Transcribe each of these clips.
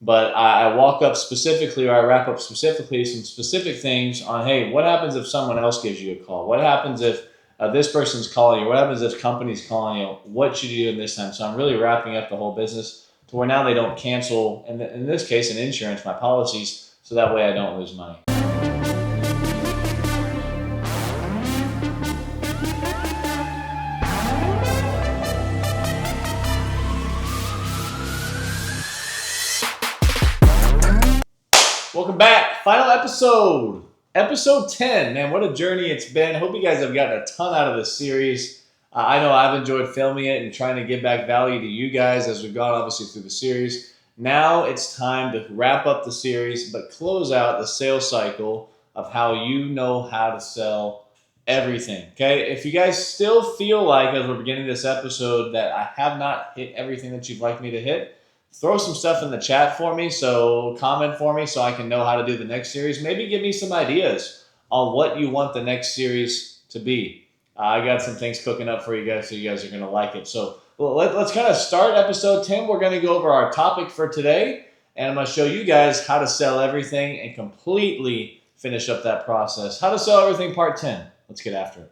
But I walk up specifically, or I wrap up specifically some specific things on, hey, what happens if someone else gives you a call? What happens if this person's calling you? What happens if company's calling you? What should you do in this time? So I'm really wrapping up the whole business to where now they don't cancel, and in this case, an insurance, my policies, so that way I don't lose money. Welcome back. Final episode. Episode 10. Man, what a journey it's been. I hope you guys have gotten a ton out of this series. I know I've enjoyed filming it and trying to give back value to you guys as we've gone obviously through the series. Now it's time to wrap up the series, but close out the sales cycle of how you know how to sell everything. Okay? If you guys still feel like, as we're beginning this episode, that I have not hit everything that you'd like me to hit, throw some stuff in the chat for me, so comment for me so I can know how to do the next series. Maybe give me some ideas on what you want the next series to be. I got some things cooking up for you guys, so you guys are going to like it. So let's kind of start episode 10. We're going to go over our topic for today, and I'm going to show you guys how to sell everything and completely finish up that process. How to sell everything part 10. Let's get after it.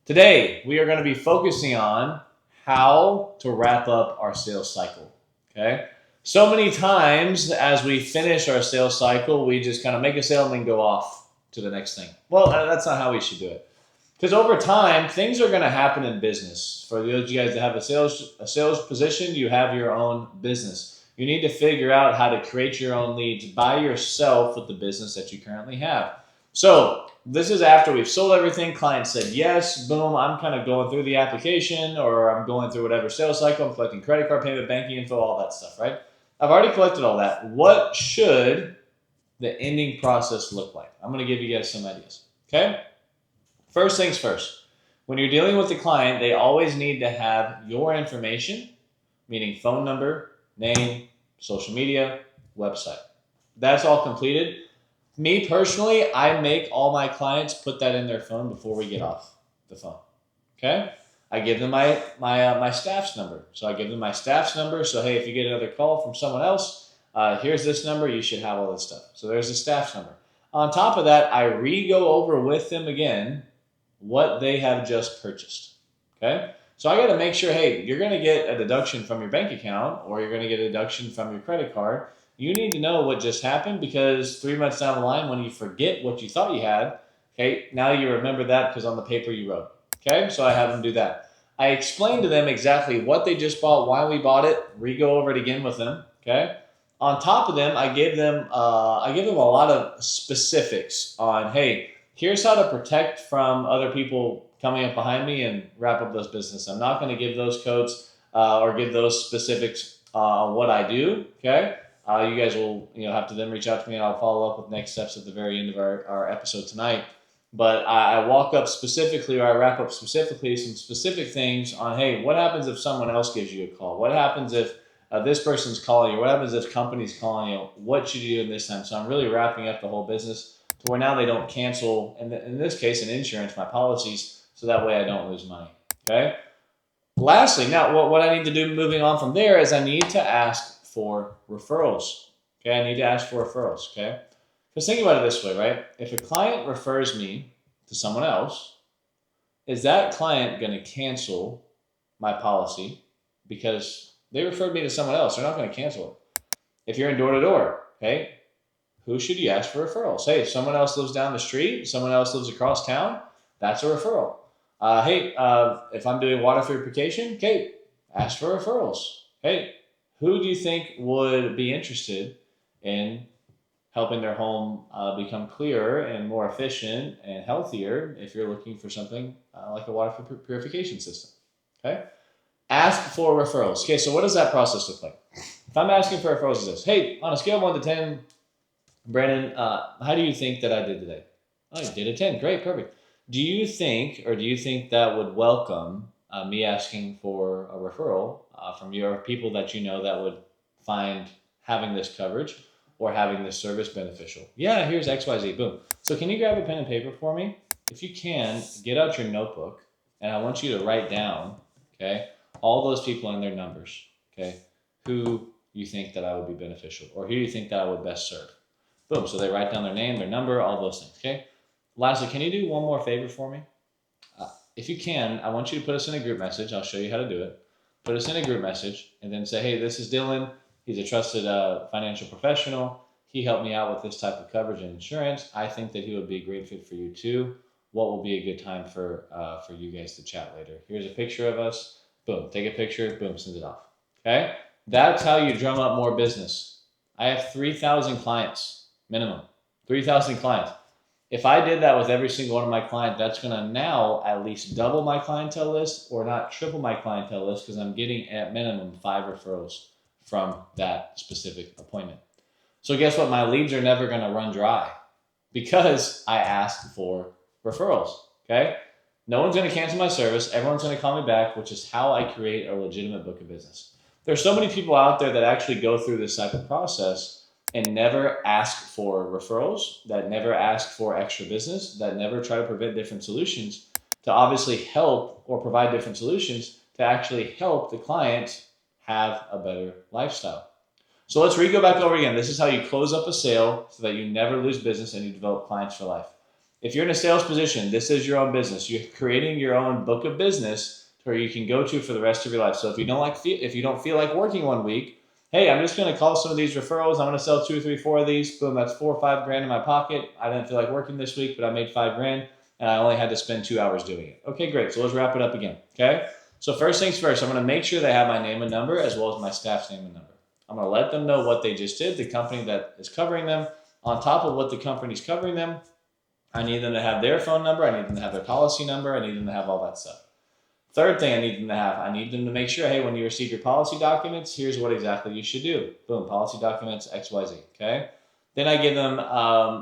Today, we are going to be focusing on how to wrap up our sales cycle. Okay. So many times as we finish our sales cycle, we just kind of make a sale and then go off to the next thing. Well, that's not how we should do it. Because over time, things are going to happen in business. For those of you guys that have a sales position, you have your own business. You need to figure out how to create your own leads by yourself with the business that you currently have. So this is after we've sold everything. Client said yes. Boom. I'm kind of going through the application, or I'm going through whatever sales cycle. I'm collecting credit card payment, banking info, all that stuff, right? I've already collected all that. What should the ending process look like? I'm going to give you guys some ideas. Okay? First things first. When you're dealing with the client, they always need to have your information, meaning phone number, name, social media, website. That's all completed. Me personally, I make all my clients put that in their phone before we get off the phone. Okay? I give them my staff's number. So I give them my staff's number. So hey, if you get another call from someone else, here's this number. You should have all this stuff. So there's the staff's number. On top of that, I re-go over with them again what they have just purchased. Okay? So I got to make sure, hey, you're going to get a deduction from your bank account, or you're going to get a deduction from your credit card. You need to know what just happened, because 3 months down the line, when you forget what you thought you had, okay, now you remember that because on the paper you wrote. Okay, so I have them do that. I explain to them exactly what they just bought, why we bought it, re-go over it again with them. Okay. On top of them, I give them a lot of specifics on, hey, here's how to protect from other people coming up behind me and wrap up those business. I'm not going to give those codes or give those specifics on what I do. Okay. You guys will have to then reach out to me, and I'll follow up with next steps at the very end of our episode tonight. But I walk up specifically, or I wrap up specifically some specific things on, hey, what happens if someone else gives you a call? What happens if this person's calling you? What happens if company's calling you? What should you do in this time? So I'm really wrapping up the whole business to where now they don't cancel, and in this case, an insurance, my policies, so that way I don't lose money. Okay. Lastly, now what I need to do moving on from there is I need to ask for referrals. Okay, I need to ask for referrals. Okay, because think about it this way, right? If a client refers me to someone else, is that client going to cancel my policy because they referred me to someone else? They're not going to cancel it. If you're in door to door, okay, who should you ask for referrals? Hey, if someone else lives down the street, someone else lives across town, that's a referral. If I'm doing water purification, okay, ask for referrals. Hey, who do you think would be interested in helping their home become clearer and more efficient and healthier if you're looking for something like a water purification system? Okay, ask for referrals. Okay, so what does that process look like? If I'm asking for referrals, it's this. Hey, on a scale of 1 to 10, Brandon, how do you think that I did today? Oh, you did a 10. Great, perfect. Do you think that would welcome me asking for a referral from your people that you know that would find having this coverage or having this service beneficial? Yeah, here's XYZ. Boom. So can you grab a pen and paper for me? If you can, get out your notebook, and I want you to write down, okay, all those people and their numbers, okay, who you think that I would be beneficial, or who you think that I would best serve. Boom. So they write down their name, their number, all those things. Okay. Lastly, can you do one more favor for me? If you can, I want you to put us in a group message. I'll show you how to do it. Put us in a group message and then say, hey, this is Dylan. He's a trusted financial professional. He helped me out with this type of coverage and insurance. I think that he would be a great fit for you too. What will be a good time for you guys to chat later? Here's a picture of us. Boom. Take a picture. Boom. Send it off. Okay. That's how you drum up more business. I have 3,000 clients minimum. 3,000 clients. If I did that with every single one of my clients, that's going to now at least double my clientele list, or not triple my clientele list, because I'm getting at minimum 5 referrals from that specific appointment. So guess what? My leads are never going to run dry because I asked for referrals. Okay. No one's going to cancel my service. Everyone's going to call me back, which is how I create a legitimate book of business. There's so many people out there that actually go through this type of process and never ask for referrals, that never ask for extra business, that never try to prevent different solutions to obviously help or provide different solutions to actually help the client have a better lifestyle. So let's go back over again. This is how you close up a sale so that you never lose business and you develop clients for life. If you're in a sales position, this is your own business. You're creating your own book of business where you can go to for the rest of your life. So if you don't feel like working one week, hey, I'm just going to call some of these referrals. I'm going to sell 2, 3, 4 of these. Boom, that's $4 or $5 grand in my pocket. I didn't feel like working this week, but I made $5 grand and I only had to spend 2 hours doing it. Okay, great. So let's wrap it up again. Okay. So first things first, I'm going to make sure they have my name and number as well as my staff's name and number. I'm going to let them know what they just did, the company that is covering them. On top of what the company's covering them, I need them to have their phone number. I need them to have their policy number. I need them to have all that stuff. Third thing I need them to have, I need them to make sure, hey, when you receive your policy documents, here's what exactly you should do. Boom, policy documents, XYZ, okay? Then I give them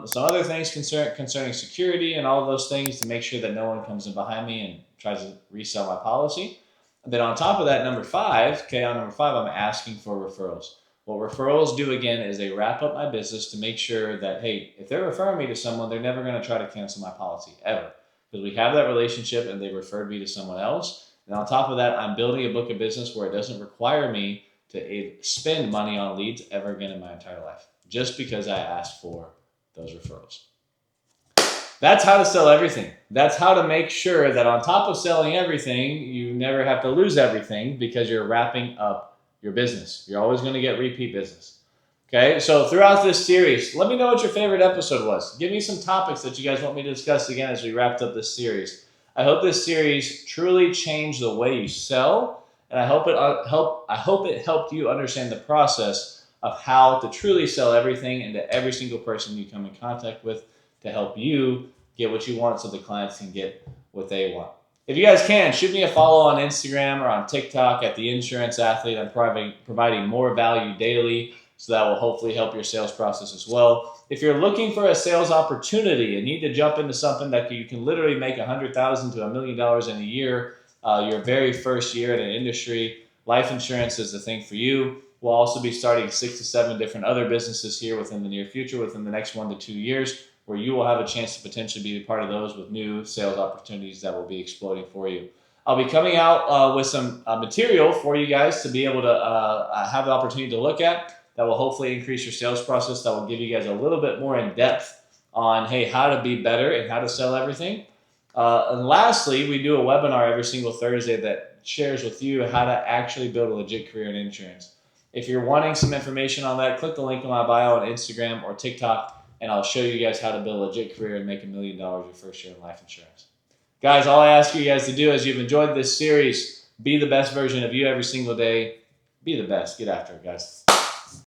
some other things concerning security and all of those things to make sure that no one comes in behind me and tries to resell my policy. And then on top of that, number 5, okay, on number 5, I'm asking for referrals. What referrals do, again, is they wrap up my business to make sure that, hey, if they're referring me to someone, they're never going to try to cancel my policy, ever. Because we have that relationship and they referred me to someone else. And on top of that, I'm building a book of business where it doesn't require me to spend money on leads ever again in my entire life, just because I asked for those referrals. That's how to sell everything. That's how to make sure that on top of selling everything, you never have to lose everything because you're wrapping up your business. You're always going to get repeat business. Okay, so throughout this series, let me know what your favorite episode was. Give me some topics that you guys want me to discuss again as we wrapped up this series. I hope this series truly changed the way you sell, and I hope it helped you understand the process of how to truly sell everything and to every single person you come in contact with to help you get what you want so the clients can get what they want. If you guys can, shoot me a follow on Instagram or on TikTok at The Insurance Athlete. I'm providing more value daily, so that will hopefully help your sales process as well. If you're looking for a sales opportunity and need to jump into something that you can literally make $100,000 to $1 million in a year, your very first year in an industry, life insurance is the thing for you. We'll also be starting 6 to 7 different other businesses here within the near future, within the next 1 to 2 years, where you will have a chance to potentially be a part of those with new sales opportunities that will be exploding for you. I'll be coming out with some material for you guys to be able to have the opportunity to look at that will hopefully increase your sales process, that will give you guys a little bit more in depth on, hey, how to be better and how to sell everything. And lastly, we do a webinar every single Thursday that shares with you how to actually build a legit career in insurance. If you're wanting some information on that, click the link in my bio on Instagram or TikTok, and I'll show you guys how to build a legit career and make $1 million your first year in life insurance. Guys, all I ask you guys to do as you've enjoyed this series, be the best version of you every single day. Be the best. Get after it, guys.